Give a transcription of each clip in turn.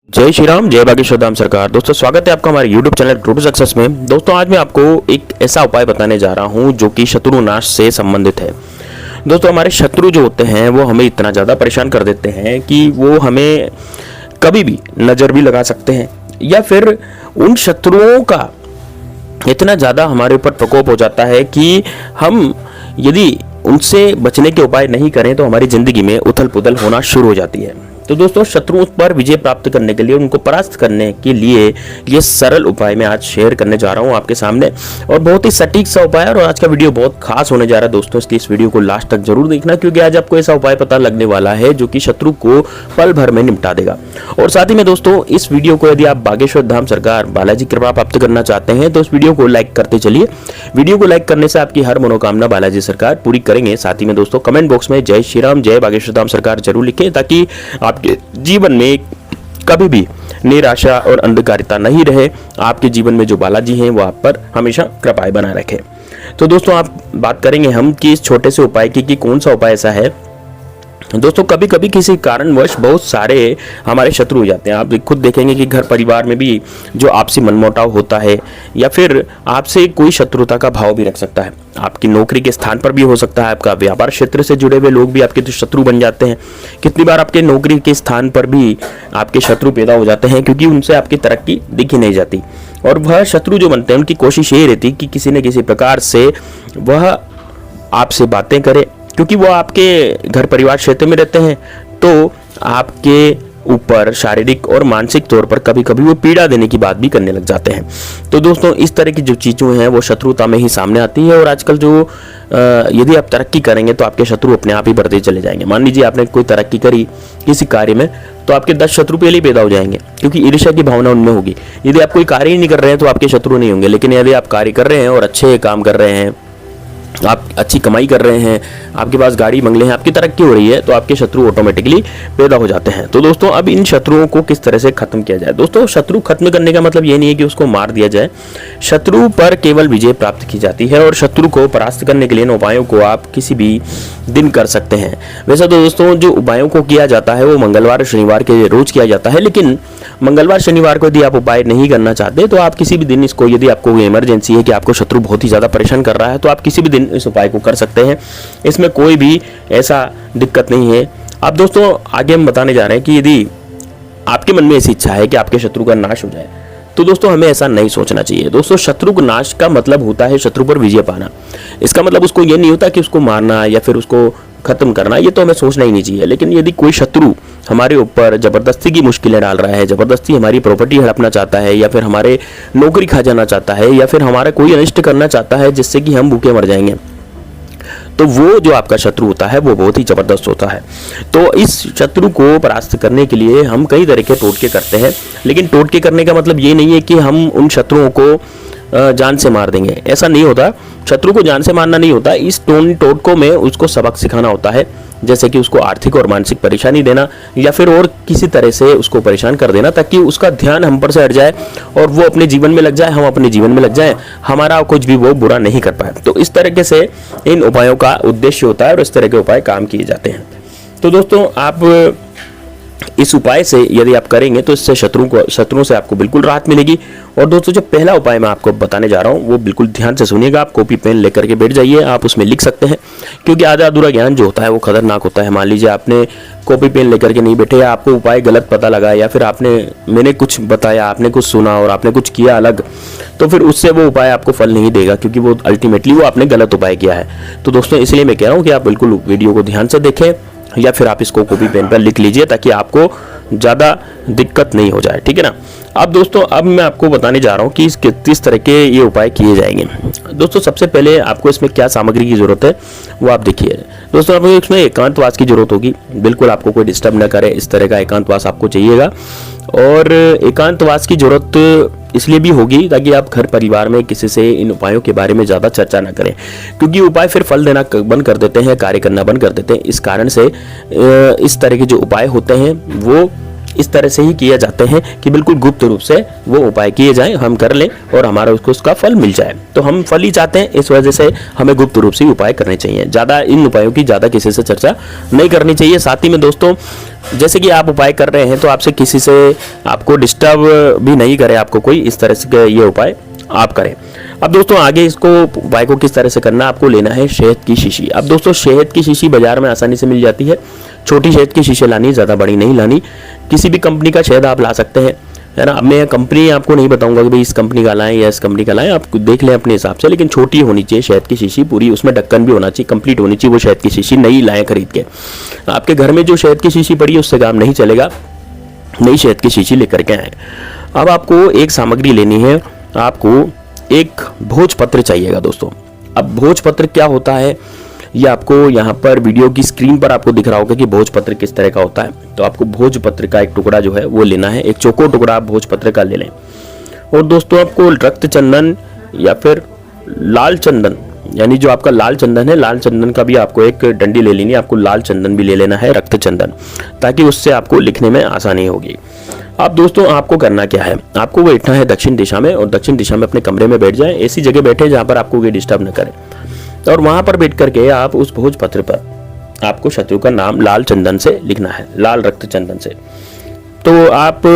जय श्री राम, जय बागेश्वर धाम सरकार। दोस्तों स्वागत है आपका हमारे YouTube चैनल ग्रुप सक्सेस में। दोस्तों आज मैं आपको एक ऐसा उपाय बताने जा रहा हूं जो कि शत्रु नाश से संबंधित है। दोस्तों हमारे शत्रु जो होते हैं वो हमें इतना ज़्यादा परेशान कर देते हैं कि वो हमें कभी भी नज़र भी लगा सकते हैं, या फिर उन शत्रुओं का इतना ज़्यादा हमारे ऊपर प्रकोप हो जाता है कि हम यदि उनसे बचने के उपाय नहीं करें तो हमारी ज़िंदगी में उथल पुथल होना शुरू हो जाती है। तो दोस्तों शत्रुओं पर विजय प्राप्त करने के लिए, उनको परास्त करने के लिए ये सरल उपाय मैं आज शेयर करने जा रहा हूँ आपके सामने, और बहुत ही सटीक सा उपाय है। और आज का वीडियो बहुत खास होने जा रहा है दोस्तों, इसलिए इस वीडियो को लास्ट तक जरूर देखना, क्योंकि आज आपको ऐसा उपाय पता लगने वाला है जो कि शत्रु को पल भर में निपटा देगा। और साथ ही में दोस्तों इस वीडियो को यदि आप बागेश्वर धाम सरकार बालाजी कृपा प्राप्त करना चाहते हैं तो इस वीडियो को लाइक करते चलिए। वीडियो को लाइक करने से आपकी हर मनोकामना बालाजी सरकार पूरी करेंगे। साथ ही में दोस्तों कमेंट बॉक्स में जय श्री राम, जय बागेश्वर धाम सरकार जरूर लिखें, ताकि आपके जीवन में कभी भी निराशा और अंधकारिता नहीं रहे। आपके जीवन में जो बालाजी हैं वो आप पर हमेशा कृपाएं बनाए रखें। तो दोस्तों आप बात करेंगे हम कि इस छोटे से उपाय की कि कौन सा उपाय ऐसा है। दोस्तों कभी कभी किसी कारणवश बहुत सारे हमारे शत्रु हो जाते हैं। आप खुद देखेंगे कि घर परिवार में भी जो आपसी मनमुटाव होता है, या फिर आपसे कोई शत्रुता का भाव भी रख सकता है। आपकी नौकरी के स्थान पर भी हो सकता है, आपका व्यापार क्षेत्र से जुड़े हुए लोग भी आपके तो शत्रु बन जाते हैं। कितनी बार आपके नौकरी के स्थान पर भी आपके शत्रु पैदा हो जाते हैं, क्योंकि उनसे आपकी तरक्की दिखी नहीं जाती। और वह शत्रु जो बनते हैं उनकी कोशिश ये रहती कि किसी न किसी प्रकार से वह आपसे बातें करे, क्योंकि वो आपके घर परिवार क्षेत्र में रहते हैं, तो आपके ऊपर शारीरिक और मानसिक तौर पर कभी कभी वो पीड़ा देने की बात भी करने लग जाते हैं। तो दोस्तों इस तरह की जो चीज़ें हैं वो शत्रुता में ही सामने आती है। और आजकल जो यदि आप तरक्की करेंगे तो आपके शत्रु अपने आप ही बढ़ते चले जाएंगे। मान लीजिए आपने कोई तरक्की करी किसी कार्य में, तो आपके 10 शत्रु पहले ही पैदा हो जाएंगे, क्योंकि ईर्ष्या की भावना उनमें होगी। यदि आप कोई कार्य ही नहीं कर रहे हैं तो आपके शत्रु नहीं होंगे, लेकिन यदि आप कार्य कर रहे हैं और अच्छे काम कर रहे हैं, आप अच्छी कमाई कर रहे हैं, आपके पास गाड़ी बंगले हैं, आपकी तरक्की हो रही है, तो आपके शत्रु ऑटोमेटिकली पैदा हो जाते हैं। तो दोस्तों अब इन शत्रुओं को किस तरह से खत्म किया जाए। दोस्तों शत्रु खत्म करने का मतलब ये नहीं है कि उसको मार दिया जाए। शत्रु पर केवल विजय प्राप्त की जाती है, और शत्रु को परास्त करने के लिए इन उपायों को आप किसी भी दिन कर सकते हैं। वैसे तो दोस्तों जो उपायों को किया जाता है वो मंगलवार और शनिवार के रोज किया जाता है, लेकिन मंगलवार शनिवार को यदि आप उपाय नहीं करना चाहते तो आप किसी भी दिन इसको, यदि आपको कोई इमरजेंसी है कि आपको शत्रु बहुत ही ज़्यादा परेशान कर रहा है, तो आप किसी भी दिन इस उपाय को कर सकते हैं। इसमें कोई भी ऐसा दिक्कत नहीं है। अब दोस्तों आगे हम बताने जा रहे हैं कि यदि आपके मन में ऐसी इच्छा है कि आपके शत्रु का नाश हो जाए, तो दोस्तों हमें ऐसा नहीं सोचना चाहिए। दोस्तों शत्रु का नाश का मतलब होता है शत्रु पर विजय पाना। इसका मतलब उसको ये नहीं होता कि उसको मारना या फिर उसको खत्म करना, ये तो हमें सोचना ही नहीं चाहिए। लेकिन यदि कोई शत्रु हमारे ऊपर जबरदस्ती की मुश्किलें डाल रहा है, जबरदस्ती हमारी प्रॉपर्टी हड़पना चाहता है, या फिर हमारे नौकरी खा जाना चाहता है, या फिर हमारा कोई अनिष्ट करना चाहता है जिससे कि हम भूखे मर जाएंगे, तो वो जो आपका शत्रु होता है वो बहुत ही जबरदस्त होता है। तो इस शत्रु को परास्त करने के लिए हम कई तरह के टोटके करते हैं, लेकिन टोटके करने का मतलब ये नहीं है कि हम उन शत्रुओं को जान से मार देंगे। ऐसा नहीं होता। शत्रु को जान से मारना नहीं होता, इस टोटकों में उसको सबक सिखाना होता है, जैसे कि उसको आर्थिक और मानसिक परेशानी देना, या फिर और किसी तरह से उसको परेशान कर देना, ताकि उसका ध्यान हम पर से हट जाए और वो अपने जीवन में लग जाए, हम अपने जीवन में लग जाए, हमारा कुछ भी वो बुरा नहीं कर पाए। तो इस तरीके से इन उपायों का उद्देश्य होता है और इस तरह के उपाय काम किए जाते हैं। तो दोस्तों आप इस उपाय से यदि आप करेंगे तो इससे शत्रुओं से आपको बिल्कुल राहत मिलेगी। और दोस्तों जो पहला उपाय मैं आपको बताने जा रहा हूँ वो बिल्कुल ध्यान से सुनिएगा। आप कॉपी पेन लेकर के बैठ जाइए, आप उसमें लिख सकते हैं, क्योंकि आधा अधूरा ज्ञान जो होता है वो खतरनाक होता है। मान लीजिए आपने कॉपी पेन लेकर के नहीं बैठे, या आपको उपाय गलत पता लगा, या फिर मैंने कुछ बताया, आपने कुछ सुना और आपने कुछ किया अलग, तो फिर उससे वो उपाय आपको फल नहीं देगा, क्योंकि वो अल्टीमेटली वो आपने गलत उपाय किया है। तो दोस्तों इसलिए मैं कह रहा हूँ कि आप बिल्कुल वीडियो को ध्यान से देखें, या फिर आप इसको कॉपी पेन पर लिख लीजिए, ताकि आपको ज़्यादा दिक्कत नहीं हो जाए, ठीक है ना। अब दोस्तों अब मैं आपको बताने जा रहा हूँ कि किस तरह के ये उपाय किए जाएंगे। दोस्तों सबसे पहले आपको इसमें क्या सामग्री की जरूरत है वो आप देखिए। दोस्तों आपको इसमें एकांतवास की जरूरत होगी, बिल्कुल आपको कोई डिस्टर्ब ना करे, इस तरह का एकांतवास आपको चाहिएगा। और एकांतवास की जरूरत इसलिए भी होगी ताकि आप घर परिवार में किसी से इन उपायों के बारे में ज़्यादा चर्चा ना करें, क्योंकि उपाय फिर फल देना बंद कर देते हैं, कार्य करना बंद कर देते हैं। इस कारण से इस तरह के जो उपाय होते हैं वो इस तरह से ही किए जाते हैं कि बिल्कुल गुप्त रूप से वो उपाय किए जाएं, हम कर लें और हमारा उसका फल मिल जाए। तो हम फल ही चाहते हैं, इस वजह से हमें गुप्त रूप से उपाय करने चाहिए। ज़्यादा इन उपायों की ज़्यादा किसी से चर्चा नहीं करनी चाहिए। साथ ही में दोस्तों, जैसे कि आप उपाय कर रहे हैं तो आपसे किसी से आपको डिस्टर्ब भी नहीं करे आपको कोई, इस तरह से ये उपाय आप करें। अब दोस्तों आगे इसको उपाय को किस तरह से करना, आपको लेना है शहद की शीशी। अब दोस्तों शहद की शीशी बाजार में आसानी से मिल जाती है। छोटी शहद की शीशी लानी, ज़्यादा बड़ी नहीं लानी। किसी भी कंपनी का शहद आप ला सकते हैं, है ना। अब मैं कंपनी आपको नहीं बताऊंगा कि भाई इस कंपनी का लाएं या इस कंपनी का लाएं, आप देख लें अपने हिसाब से, लेकिन छोटी होनी चाहिए शहद की शीशी पूरी, उसमें ढक्कन भी होना चाहिए, कंप्लीट होनी चाहिए वो शहद की शीशी। नई लाएं खरीद के, आपके घर में जो शहद की शीशी पड़ी है उससे काम नहीं चलेगा, नई शहद की शीशी लेकर के आए। अब आपको एक सामग्री लेनी है, आपको एक भोजपत्र चाहिएगा दोस्तों। अब भोजपत्र क्या होता है, ये आपको यहाँ पर वीडियो की स्क्रीन पर आपको दिख रहा होगा कि भोजपत्र किस तरह का होता है। तो आपको भोजपत्र का एक टुकड़ा जो है वो लेना है, एक चौकोर टुकड़ा आप भोजपत्र का ले लें। और दोस्तों आपको रक्त चंदन या फिर लाल चंदन, यानी जो आपका लाल चंदन है, लाल चंदन का भी आपको एक डंडी ले लेनी है। आपको लाल चंदन भी ले लेना है, रक्त चंदन, ताकि उससे आपको लिखने में आसानी होगी। अब दोस्तों आपको करना क्या है, आपको बैठना है दक्षिण दिशा में, और दक्षिण दिशा में अपने कमरे में बैठ जाएं। ऐसी जगह बैठे जहां पर आपको ये डिस्टर्ब न करे, और वहां पर बैठ करके आप उस भोजपत्र पर आपको शत्रु का नाम लाल चंदन से लिखना है, लाल रक्त चंदन से। तो आप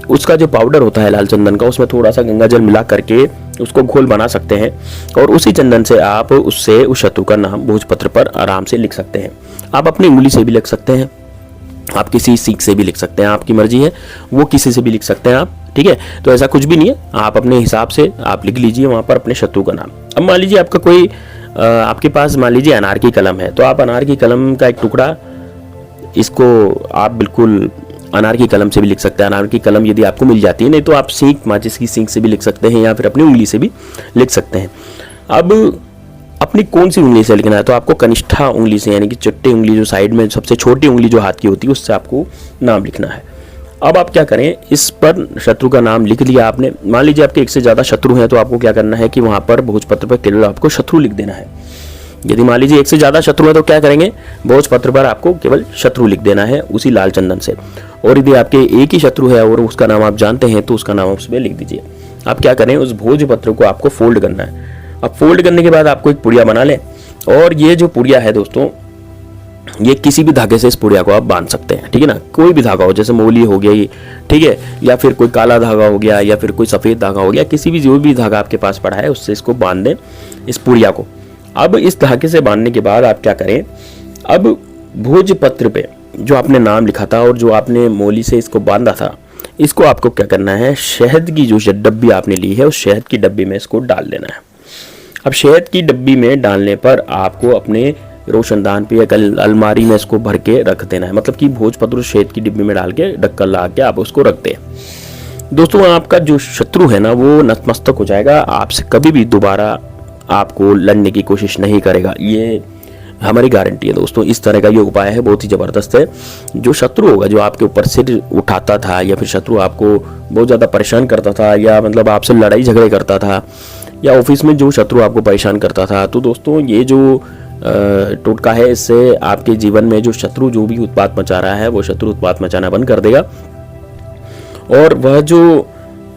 उसका जो पाउडर होता है लाल चंदन का, उसमें थोड़ा सा गंगा जल मिला करके उसको घोल बना सकते हैं, और उसी चंदन से आप उससे उस शत्रु का नाम भोजपत्र पर आराम से लिख सकते हैं। आप अपनी उंगली से भी लिख सकते हैं, आप किसी सीख से भी लिख सकते हैं, आपकी मर्जी है, वो किसी से भी लिख सकते हैं आप, ठीक है। तो ऐसा कुछ भी नहीं है, आप अपने हिसाब से आप लिख लीजिए वहां पर अपने शत्रु का नाम। अब मान लीजिए आपका कोई आपके पास मान लीजिए अनार की कलम है, तो आप अनार की कलम का एक टुकड़ा, इसको आप बिल्कुल अनार की कलम से भी लिख सकते हैं। अनार की कलम यदि आपको मिल जाती है, नहीं तो आप सीख, माचिस की सीख से भी लिख सकते हैं, या फिर अपनी उंगली से भी लिख सकते हैं। अब अपनी कौन सी उंगली से लिखना है, तो आपको कनिष्ठा उंगली से, यानी कि चट्टी उंगली जो साइड में सबसे छोटी उंगली जो हाथ की होती है, उससे आपको नाम लिखना है। अब आप क्या करें, इस पर शत्रु का नाम लिख लिया आपने। मान लीजिए आपके एक से ज़्यादा शत्रु हैं, तो आपको क्या करना है कि वहाँ पर भोजपत्र पर केवल आपको शत्रु लिख देना है। यदि मान लीजिए एक से ज़्यादा शत्रु है तो क्या करेंगे, भोजपत्र पर आपको केवल शत्रु लिख देना है उसी लाल चंदन से। और यदि आपके एक ही शत्रु है और उसका नाम आप जानते हैं, तो उसका नाम उसमें लिख दीजिए। आप क्या करें, उस भोजपत्र को आपको फोल्ड करना है। अब फोल्ड करने के बाद आपको एक पुड़िया बना लें, और ये जो पुड़िया है दोस्तों, ये किसी भी धागे से इस पुड़िया को आप बांध सकते हैं, ठीक है ना। कोई भी धागा हो, जैसे मोली हो गई, ठीक है, या फिर कोई काला धागा हो गया, या फिर कोई सफ़ेद धागा हो गया, किसी भी जो भी धागा आपके पास पड़ा है उससे इसको बांध दें, इस पुड़िया को। अब इस धागे से बांधने के बाद आप क्या करें, अब भोजपत्र पे जो आपने नाम लिखा था और जो आपने मोली से इसको बांधा था, इसको आपको क्या करना है, शहद की जो डब्बी आपने ली है, उस शहद की डब्बी में इसको डाल देना है। अब शहद की डब्बी में डालने पर आपको अपने रोशनदान पे या अलमारी में इसको भर के रख देना है। मतलब कि भोजपत्र शहद की डिब्बी में डाल के ढक्कन लगा के आप उसको रख दें। दोस्तों आपका जो शत्रु है ना, वो नतमस्तक हो जाएगा, आपसे कभी भी दोबारा आपको लड़ने की कोशिश नहीं करेगा, ये हमारी गारंटी है दोस्तों। इस तरह का ये उपाय है, बहुत ही ज़बरदस्त है। जो शत्रु होगा, जो आपके ऊपर सिर उठाता था, या फिर शत्रु आपको बहुत ज़्यादा परेशान करता था, या मतलब आपसे लड़ाई झगड़े करता था, या ऑफिस में जो शत्रु आपको परेशान करता था, तो दोस्तों ये जो टोटका है, इससे आपके जीवन में जो शत्रु जो भी उत्पात मचा रहा है, वो शत्रु उत्पात मचाना बंद कर देगा। और वह जो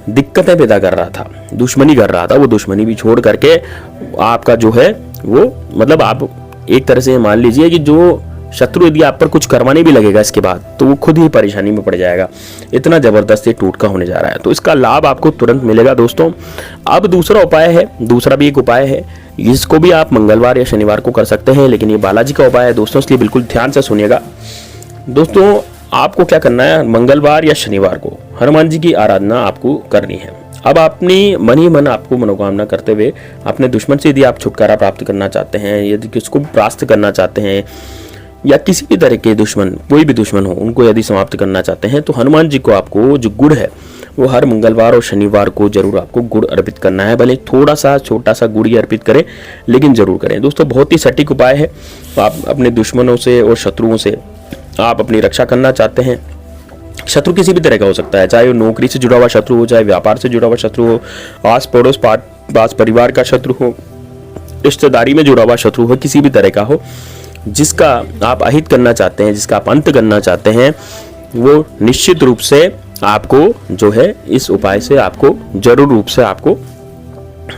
दिक्कतें पैदा कर रहा था, दुश्मनी कर रहा था, वो दुश्मनी भी छोड़ करके आपका जो है वो, मतलब आप एक तरह से मान लीजिए कि जो शत्रु यदि आप पर कुछ करवाने भी लगेगा इसके बाद, तो वो खुद ही परेशानी में पड़ जाएगा। इतना ज़बरदस्त ये टोटका होने जा रहा है, तो इसका लाभ आपको तुरंत मिलेगा दोस्तों। अब दूसरा उपाय है, दूसरा भी एक उपाय है, इसको भी आप मंगलवार या शनिवार को कर सकते हैं, लेकिन ये बालाजी का उपाय है दोस्तों, इसलिए बिल्कुल ध्यान से सुनिएगा। दोस्तों आपको क्या करना है, मंगलवार या शनिवार को हनुमान जी की आराधना आपको करनी है। अब अपनी मन ही मन आपको मनोकामना करते हुए अपने दुश्मन से यदि आप छुटकारा प्राप्त करना चाहते हैं, यदि किसको भी परास्त करना चाहते हैं, या किसी भी तरह के दुश्मन, कोई भी दुश्मन हो, उनको यदि समाप्त करना चाहते हैं, तो हनुमान जी को आपको जो गुड़ है वो हर मंगलवार और शनिवार को जरूर आपको गुड़ अर्पित करना है। भले थोड़ा सा छोटा सा गुड़ ही अर्पित करें, लेकिन जरूर करें दोस्तों। बहुत ही सटीक उपाय है। आप अपने दुश्मनों से और शत्रुओं से आप अपनी रक्षा करना चाहते हैं, शत्रु किसी भी तरह का हो सकता है, चाहे वो नौकरी से जुड़ा हुआ शत्रु हो, चाहे व्यापार से जुड़ा हुआ शत्रु हो, आस पड़ोस पास परिवार का शत्रु हो, रिश्तेदारी में जुड़ा हुआ शत्रु हो, किसी भी तरह का हो, जिसका आप अहित करना चाहते हैं, जिसका आप अंत करना चाहते हैं, वो निश्चित रूप से आपको जो है इस उपाय से आपको जरूर रूप से आपको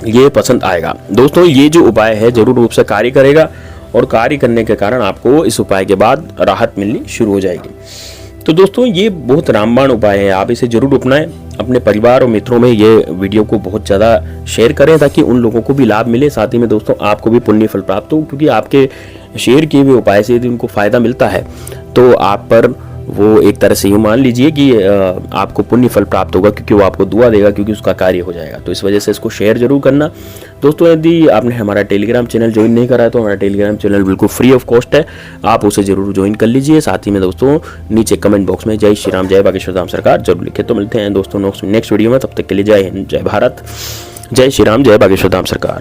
ये पसंद आएगा। दोस्तों ये जो उपाय है जरूर रूप से कार्य करेगा और कार्य करने के कारण आपको इस उपाय के बाद राहत मिलनी शुरू हो जाएगी। तो दोस्तों ये बहुत रामबाण उपाय है, आप इसे जरूर अपनाएं। अपने परिवार और मित्रों में ये वीडियो को बहुत ज़्यादा शेयर करें ताकि उन लोगों को भी लाभ मिले, साथ ही में दोस्तों आपको भी पुण्य फल प्राप्त हो, क्योंकि आपके शेयर किए हुए उपाय से यदि उनको फायदा मिलता है तो आप पर वो एक तरह से यूँ मान लीजिए कि आपको पुण्य फल प्राप्त होगा, क्योंकि वो आपको दुआ देगा, क्योंकि उसका कार्य हो जाएगा। तो इस वजह से इसको शेयर जरूर करना। दोस्तों यदि आपने हमारा टेलीग्राम चैनल ज्वाइन नहीं करा है तो हमारा टेलीग्राम चैनल बिल्कुल फ्री ऑफ कॉस्ट है, आप उसे जरूर ज्वाइन कर लीजिए। साथ ही में दोस्तों नीचे कमेंट बॉक्स में जय श्री राम जय बागेश्वर धाम सरकार जरूर लिखे। तो मिलते हैं दोस्तों नेक्स्ट वीडियो में, तब तक के लिए जय हिंद जय भारत, जय श्री राम जय बागेश्वर धाम सरकार।